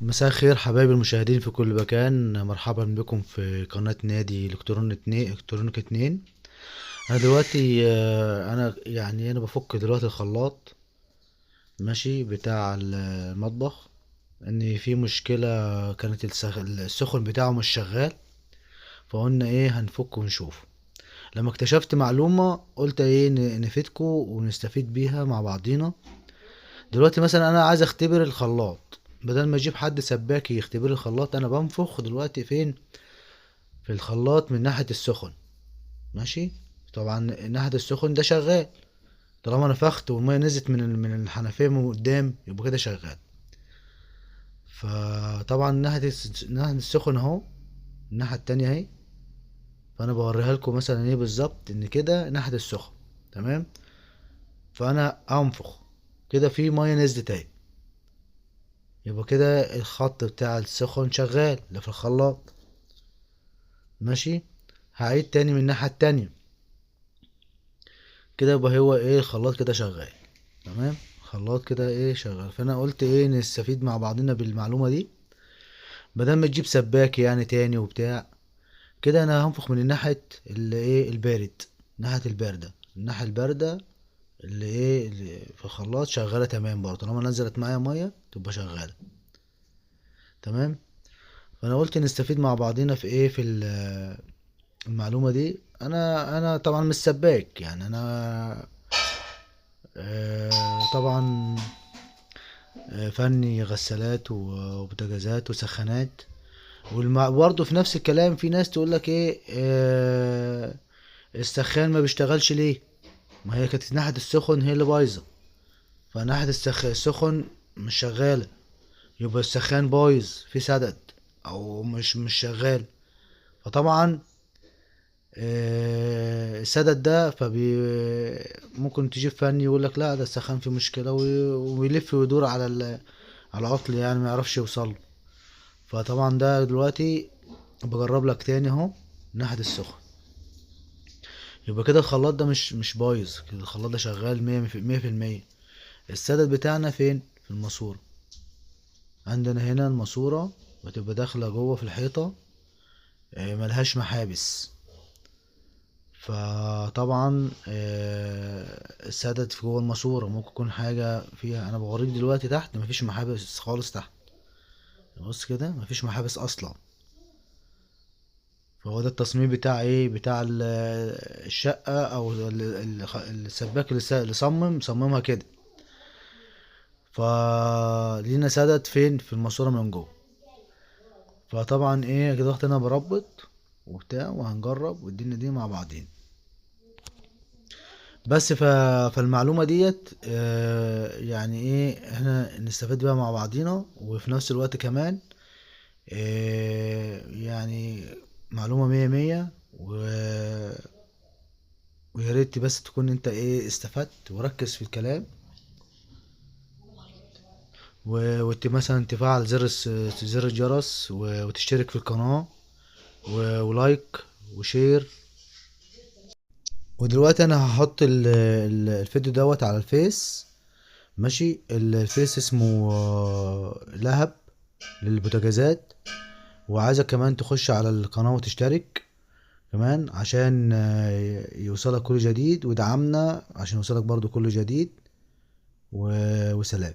مساء الخير حبايبي المشاهدين في كل مكان، مرحبا بكم في قناة نادي الكترونيك اتنين. انا دلوقتي انا بفك دلوقتي الخلاط ماشي بتاع المطبخ. ان في مشكلة، كانت السخن بتاعه مش شغال. فقلنا ايه هنفك ونشوف. لما اكتشفت معلومة قلت ايه نفيدكوا ونستفيد بيها مع بعضينا. دلوقتي مثلا انا عايز اختبر الخلاط، بدل ما اجيب حد سباك يختبر الخلاط انا بنفخ دلوقتي فين؟ في الخلاط من ناحية السخن. ماشي. طبعا ناحية السخن ده شغال، طالما نفخت والمية نزلت من الحنفية من قدام يبقى كده شغال. فطبعا ناحية السخن اهو، الناحية التانية اهي. فانا بوريها لكم مثلا ايه بالظبط ان كده ناحية السخن. تمام. فانا انفخ كده في مية نزلت اهي، يبقى كده الخط بتاع السخن شغال اللي في الخلاط. ماشي. هعيد تاني من الناحية التانية، كده يبقى هو ايه الخلاط كده شغال. تمام. خلاط كده ايه شغال. فانا قلت ايه نستفيد مع بعضنا بالمعلومة دي، بدل ما تجيب سباك يعني تاني وبتاع. كده انا هنفخ من الناحية اللي ايه البارد، ناحية الباردة، الناحية الباردة اللي في الخلاط شغالة تمام برضه، طالما نزلت معايا مية تبقى شغالة. تمام. فانا قلت نستفيد مع بعضنا في ايه المعلومة دي. انا طبعا مش سباك يعني انا طبعا فني غسالات وبوتاجازات وسخانات. برضه في نفس الكلام في ناس تقول لك ايه السخان ما بيشتغلش ليه؟ ما هي كانت ناحية السخن هي اللي بايظة، فناحية السخن مش شغالة، يبقى السخان بايظ في سدد او مش شغال. فطبعا السدد ده ممكن تجيب فني يقول لك لا ده السخان فيه مشكلة ويلف ويدور على على العطل يعني ما يعرفش يوصل له. فطبعا ده دلوقتي بجرب لك تاني اهو ناحية السخن، يبقى كده الخلاط ده مش بايظ، كده الخلاط ده شغال مية في المية. السدد بتاعنا فين؟ في الماسورة. عندنا هنا الماسورة بتبقى داخلة جوه في الحيطة، ملهاش محابس. فطبعا السدد في جوه الماسورة ممكن يكون حاجة فيها. انا بوريك دلوقتي تحت مفيش محابس خالص تحت، بص كده مفيش محابس اصلا. فهو ده التصميم بتاع ايه بتاع الشقة او السباك اللي صممها كده. فلينا سدد فين؟ في الماسورة من جوه. فطبعا ايه كده وقت انا بربط وبتاع وهنجرب والدنيا دي مع بعضين. بس فالمعلومة ديت يعني ايه احنا نستفاد بيها مع بعضينا، وفي نفس الوقت كمان يعني معلومة مية مية ويا ريت بس تكون انت ايه استفدت وركز في الكلام. مثلا تفعل زر الجرس وتشترك في القناة ولايك وشير. ودلوقتي انا هحط الفيديو دوت على الفيس. ماشي. الفيس اسمه لهب للبوتاجازات. وعايزك كمان تخش على القناة وتشترك كمان عشان يوصلك كل جديد، ودعمنا عشان يوصلك برضو كل جديد. وسلام.